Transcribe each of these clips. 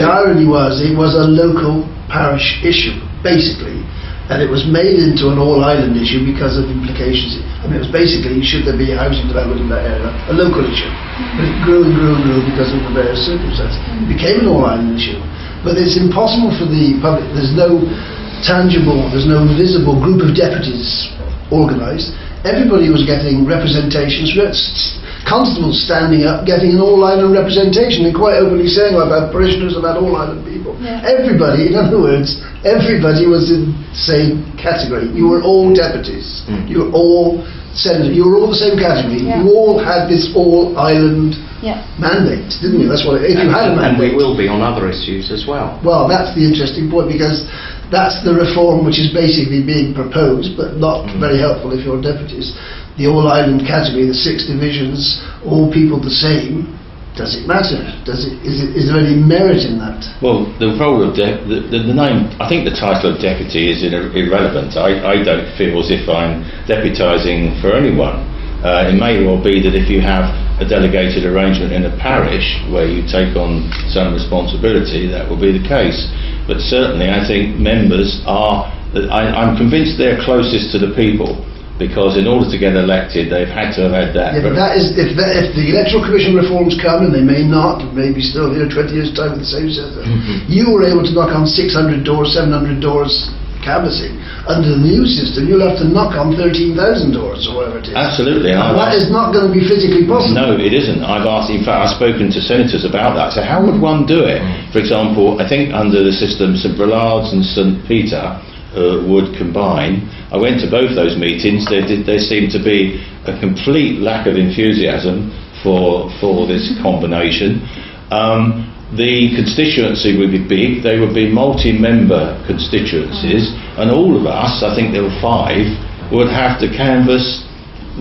The irony was, it was a local parish issue, basically, and it was made into an all-island issue because of implications. I mean, it was basically, should there be housing development in that area, a local issue. But it grew and grew and grew because of the various circumstances. It became an all-island issue. But it's impossible for the public, there's no tangible, there's no visible group of deputies organised. Everybody was getting representations, constables standing up, getting an all-island representation and quite openly saying, I've had parishioners, I've had all-island people. Yeah. Everybody, in other words, everybody was in the same category. You were all deputies. You were all senators. You were all the same category. Yeah. You all had this all-island mandate, didn't you? That's what if you had a mandate. And we will be on other issues as well. Well, that's the interesting point, because that's the reform which is basically being proposed, but not very helpful if you're deputies. The all-island category, the 6 divisions, all people the same. Does it matter? Is there any merit in that? Well, the role of the name, I think the title of deputy is irrelevant. I don't feel as if I'm deputising for anyone. It may well be that if you have a delegated arrangement in a parish where you take on some responsibility, that will be the case. But certainly I think members are, I'm convinced they're closest to the people, because in order to get elected they've had to have had that. Yeah, but that is, if the Electoral Commission reforms come, and they may not, maybe still here 20 years time with the same system, you were able to knock on 600 doors, 700 doors canvassing. Under the new system you'll have to knock on 13,000 doors or whatever it is. Absolutely. And that is not going to be physically possible. No, it isn't. I've asked, in fact I've spoken to senators about that. So how would one do it? For example, I think under the system St Brilard's and St Peter would combine. I went to both those meetings. There seemed to be a complete lack of enthusiasm for this combination. The constituency would be big. They would be multi-member constituencies, and all of us, I think there were 5, would have to canvass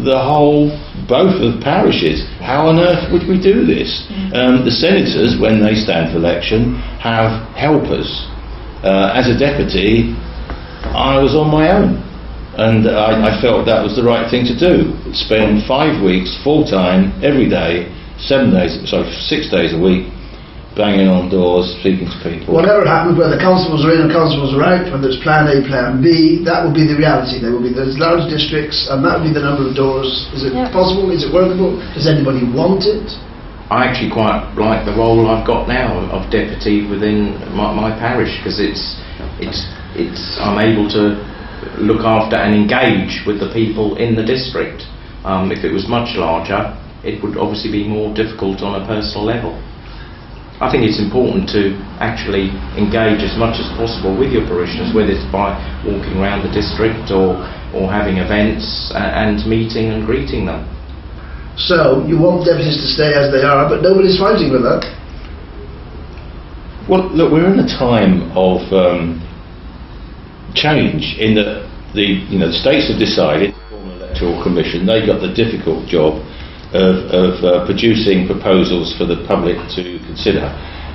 both of the parishes. How on earth would we do this? The senators, when they stand for election, have helpers. As a deputy, I was on my own, and I felt that was the right thing to do. Spend 5 weeks full-time every day, 6 days a week, banging on doors, speaking to people. Whatever happened, whether constables are in or constables are out, whether it's plan A, plan B, that will be the reality. There will be those large districts, and that will be the number of doors. Is it possible? Is it workable? Does anybody want it? I actually quite like the role I've got now of deputy within my parish, because I'm able to look after and engage with the people in the district. If it was much larger, it would obviously be more difficult on a personal level. I think it's important to actually engage as much as possible with your parishioners, whether it's by walking around the district or having events and meeting and greeting them. So, you want deputies to stay as they are, but nobody's fighting with that? Well, look, we're in a time of change, in that the states have decided to form an electoral commission. They got the difficult job of producing proposals for the public to consider.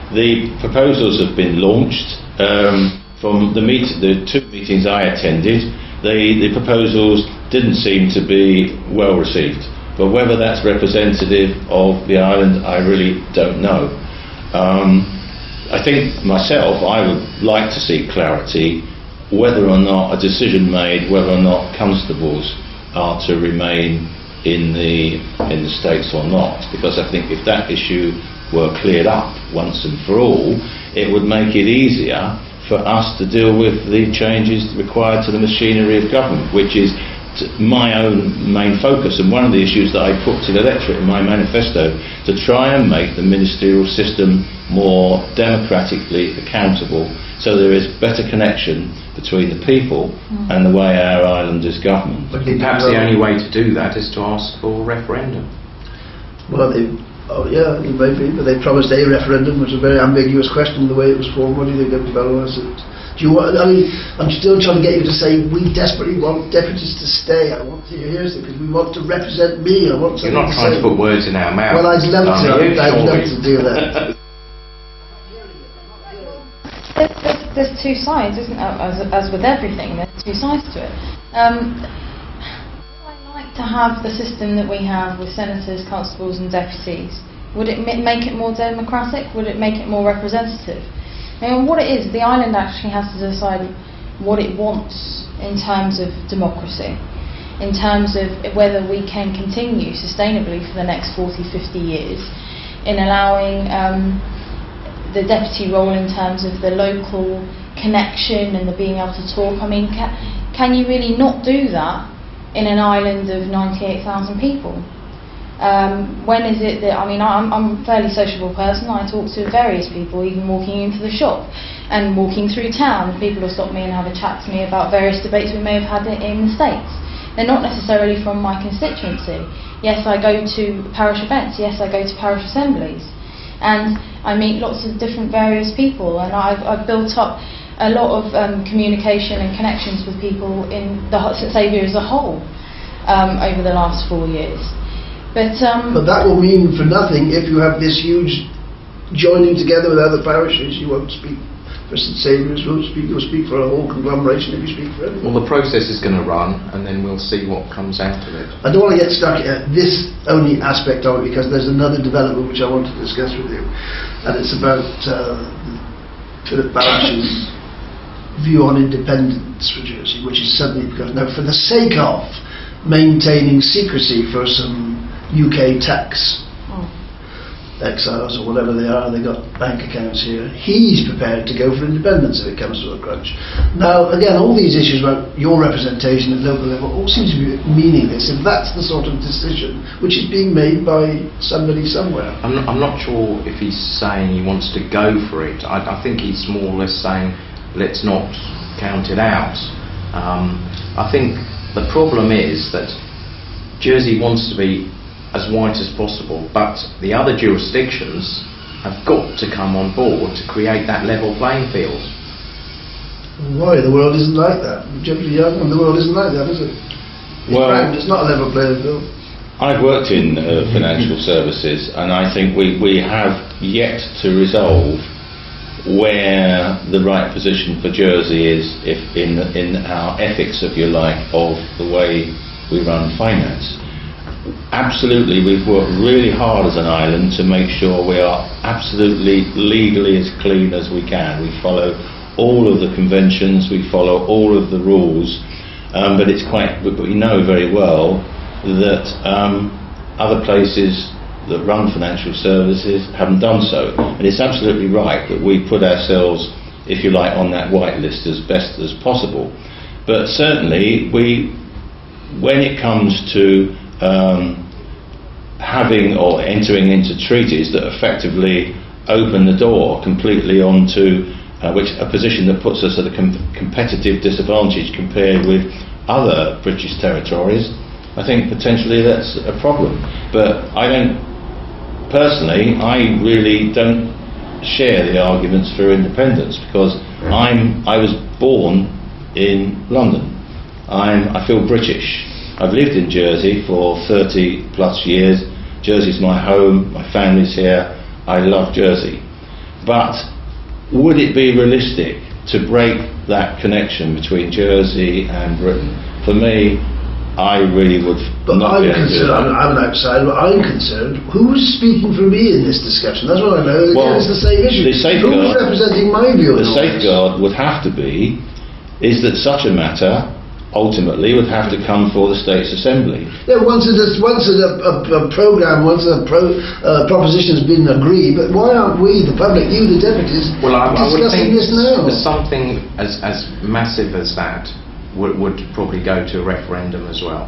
The proposals have been launched. From the 2 meetings I attended, the proposals didn't seem to be well received, but whether that's representative of the island, I really don't know. I think myself, I would like to see clarity whether or not a decision made, whether or not constables are to remain in the states or not, because I think if that issue were cleared up once and for all, it would make it easier for us to deal with the changes required to the machinery of government, which is my own main focus, and one of the issues that I put to the electorate in my manifesto, to try and make the ministerial system more democratically accountable, so there is better connection between the people and the way our island is governed. But perhaps the only way to do that is to ask for a referendum. Well, it may be, but they promised a referendum, which was a very ambiguous question the way it was formed. What do you think of fellows? I'm still trying to get you to say, we desperately want deputies to stay. I want to hear this, because we want to represent me. You're not trying to put words in our mouth. Well, I'd love to do that. There's 2 sides, isn't there? As with everything, there's 2 sides to it. I like to have the system that we have with senators, constables and deputies Would it make it more democratic? Would it make it more representative? And what it is, the island actually has to decide what it wants in terms of democracy, in terms of whether we can continue sustainably for the next 40, 50 years in allowing the deputy role in terms of the local connection and the being able to talk. I mean, can you really not do that in an island of 98,000 people? When is it that, I mean, I'm a fairly sociable person. I talk to various people, even walking into the shop and walking through town. People will stop me and have a chat to me about various debates we may have had in the States. They're not necessarily from my constituency. Yes, I go to parish events. Yes, I go to parish assemblies. And I meet lots of different various people, and I've built up a lot of communication and connections with people in the St Saviour as a whole over the last 4 years. But that will mean for nothing if you have this huge joining together with other parishes. You won't speak for St Saviour's, you'll speak for a whole conglomeration if you speak for everyone. Well, the process is going to run, and then we'll see what comes out of it. I don't want to get stuck at this only aspect of it, because there's another development which I want to discuss with you, and it's about Philip Barish's view on independence for Jersey, which is suddenly, because now for the sake of maintaining secrecy for some UK tax exiles or whatever they are, they got bank accounts here, he's prepared to go for independence if it comes to a crunch. Now again, all these issues about your representation at local level all seem to be meaningless if that's the sort of decision which is being made by somebody somewhere. I'm not sure if he's saying he wants to go for it. I think he's more or less saying let's not count it out. I think the problem is that Jersey wants to be as white as possible, but the other jurisdictions have got to come on board to create that level playing field. Why? The world isn't like that. Generally, the world isn't like that, is it? It's not a level playing field. I've worked in financial services, and I think we have yet to resolve where the right position for Jersey is if in our ethics, if you like, of the way we run finance. Absolutely, we've worked really hard as an island to make sure we are absolutely legally as clean as we can. We follow all of the conventions, we follow all of the rules, but we know very well that other places that run financial services haven't done so. And it's absolutely right that we put ourselves, if you like, on that white list as best as possible. But certainly, when it comes to having or entering into treaties that effectively open the door completely onto a position that puts us at a competitive disadvantage compared with other British territories, I think potentially that's a problem. But personally, I really don't share the arguments for independence, because I was born in London. I feel British. I've lived in Jersey for 30 plus years. Jersey's my home, my family's here, I love Jersey. But would it be realistic to break that connection between Jersey and Britain? For me, I really would not be able to do that. I'm an outsider, but I'm concerned. Who's speaking for me in this discussion? That's what I know. Well, it's the same issue. Who's representing my view? The safeguard would have to be is that such a matter ultimately would have to come for the States Assembly. Yeah, once a programme, once a proposition has been agreed, but why aren't we, the public, you, the deputies, discussing this now? Something as massive as that would probably go to a referendum as well.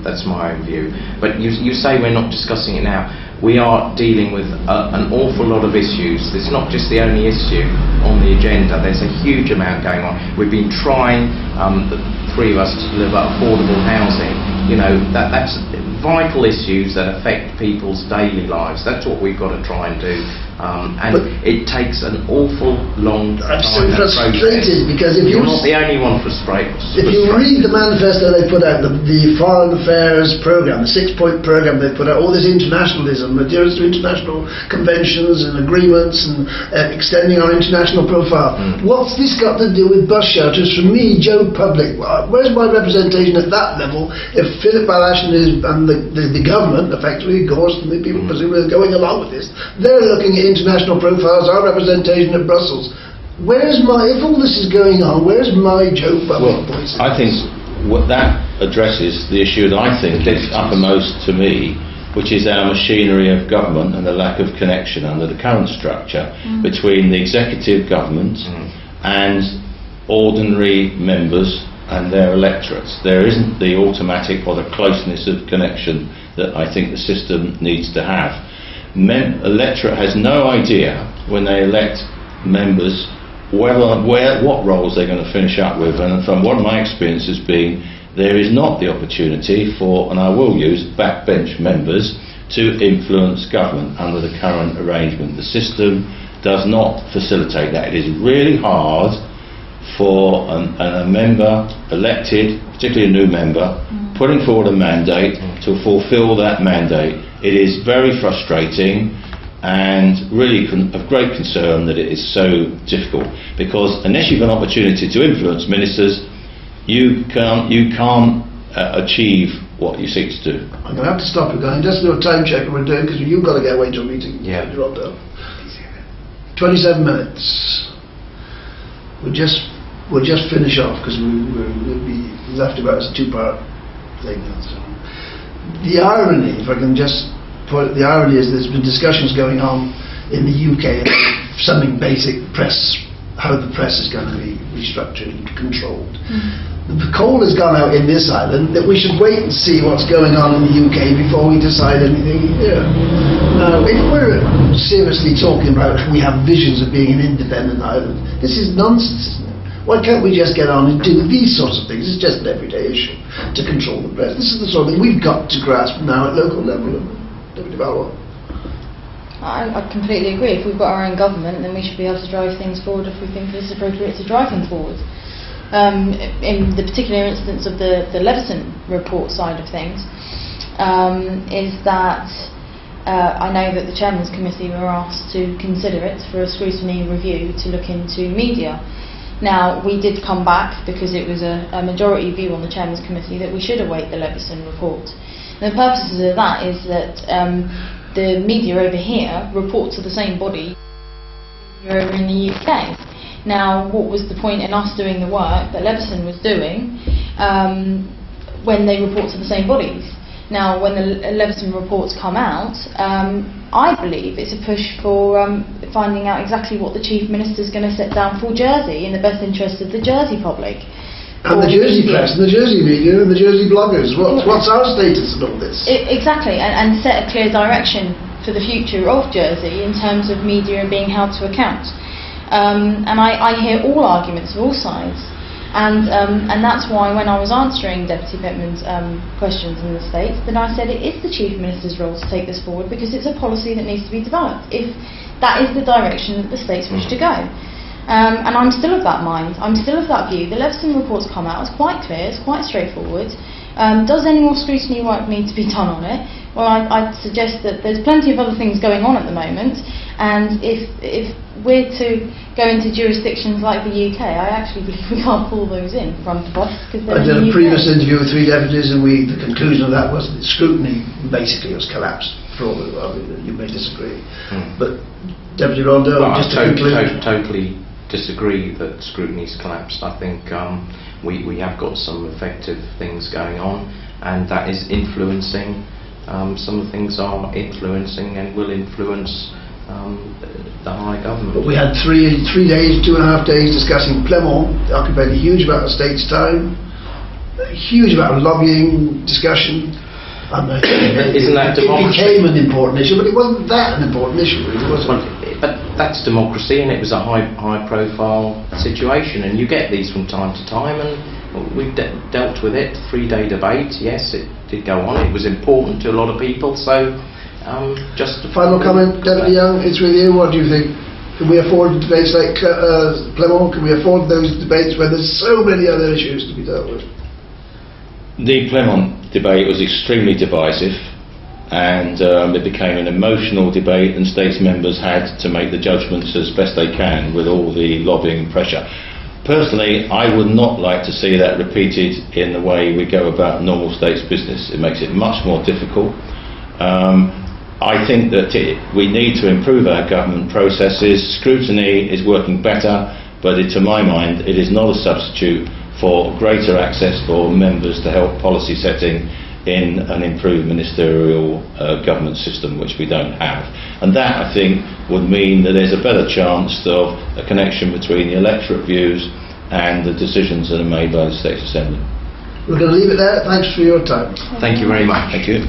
That's my own view. But you say we're not discussing it now. We are dealing with an awful lot of issues. It's not just the only issue on the agenda. There's a huge amount going on. We've been trying, the three of us, to deliver affordable housing. You know, that's vital issues that affect people's daily lives. That's what we've got to try and do. And it takes an awful long time. I'm so frustrated because if you're not the only one frustrated. If you read the manifesto they put out, the Foreign Affairs programme, the 6-point programme they put out, all this internationalism, adherence to international conventions and agreements and extending our international profile. What's this got to do with bus shelters? For me, Joe Public, where's my representation at that level if Philip Balash and And the government, effectively, of course, and the people presumably are going along with this, they're looking at international profiles, our representation at Brussels. If all this is going on, where's my Joe Bubbling voice? I think what that addresses the issue that I think is uppermost to me, which is our machinery of government and the lack of connection under the current structure between the executive government and ordinary members and their electorates. There isn't the automatic or the closeness of connection that I think the system needs to have. Electorate has no idea when they elect members what roles they're going to finish up with, and from what my experience has been, there is not the opportunity for, and I will use, backbench members to influence government under the current arrangement. The system does not facilitate that. It is really hard for a member elected, particularly a new member, putting forward a mandate to fulfil that mandate. It is very frustrating and really of great concern that it is so difficult, because unless you've an opportunity to influence ministers, you can't achieve what you seek to do. I'm going to have to stop you guys. Just do a time check we're doing, because you've got to get away to a meeting. Yeah. 27 minutes. We'll just finish off, because we'll be left about as a two-part thing. So, the irony, if I can just put it, the irony is there's been discussions going on in the UK about something basic, press, how the press is going to be restructured and controlled. The call has gone out in this island that we should wait and see what's going on in the UK before we decide anything here. Now, if we're seriously talking about we have visions of being an independent island, this is nonsense, isn't it? Why can't we just get on and do these sorts of things? It's just an everyday issue to control the press. This is the sort of thing we've got to grasp now at local level. I completely agree. If we've got our own government, then we should be able to drive things forward if we think it's appropriate to drive them forward. In the particular instance of the Leveson report side of things, is that I know that the Chairman's Committee were asked to consider it for a scrutiny review to look into media. Now, we did come back, because it was a majority view on the Chairman's Committee, that we should await the Leveson report. The purposes of that is that the media over here report to the same body over in the UK. Now, what was the point in us doing the work that Leveson was doing when they report to the same bodies? Now, when the Leveson reports come out, I believe it's a push for finding out exactly what the Chief Minister is going to set down for Jersey in the best interest of the Jersey public. And the Jersey press, and the Jersey media, and the Jersey bloggers. What's our status in all this? Exactly, and set a clear direction for the future of Jersey in terms of media being held to account. And I hear all arguments of all sides, and that's why when I was answering Deputy Pittman's questions in the States, then I said it is the Chief Minister's role to take this forward, because it's a policy that needs to be developed if that is the direction that the States wish to go. And I'm still of that mind. I'm still of that view. The Leveson report's come out. It's quite clear. It's quite straightforward. Does any more scrutiny work need to be done on it? Well, I'd suggest that there's plenty of other things going on at the moment. And if we're to go into jurisdictions like the UK, I actually believe we can't pull those in front of us. I did a previous interview with 3 deputies, and the conclusion of that was that scrutiny basically has collapsed. For all you may disagree, but Deputy Rondeau, just to conclude. Totally disagree that scrutiny's collapsed. I think we have got some effective things going on, and that is influencing. Some of the things are influencing and will influence the high government. But we had 3 days, 2.5 days discussing Plemont. It occupied a huge amount of State's time, a huge amount of lobbying discussion. Isn't that democracy? It became an important issue, but it wasn't that an important issue, really, was it? But that's democracy, and it was a high-profile situation, and you get these from time to time, and we've dealt with it. 3-day debate, yes, it did go on. It was important to a lot of people, so just... Final comment, Deputy Young, it's with you. What do you think? Can we afford debates like Plemont? Can we afford those debates when there's so many other issues to be dealt with? The Plemont debate was extremely divisive, and it became an emotional debate, and States members had to make the judgments as best they can with all the lobbying pressure. Personally, I would not like to see that repeated in the way we go about normal state's business. It makes it much more difficult. I think that we need to improve our government processes. Scrutiny is working better, but to my mind, it is not a substitute for greater access for members to help policy setting in an improved ministerial government system, which we don't have. And that, I think, would mean that there's a better chance of a connection between the electorate views and the decisions that are made by the State Assembly. We're going to leave it there. Thanks for your time. Thank you very much. Thank you.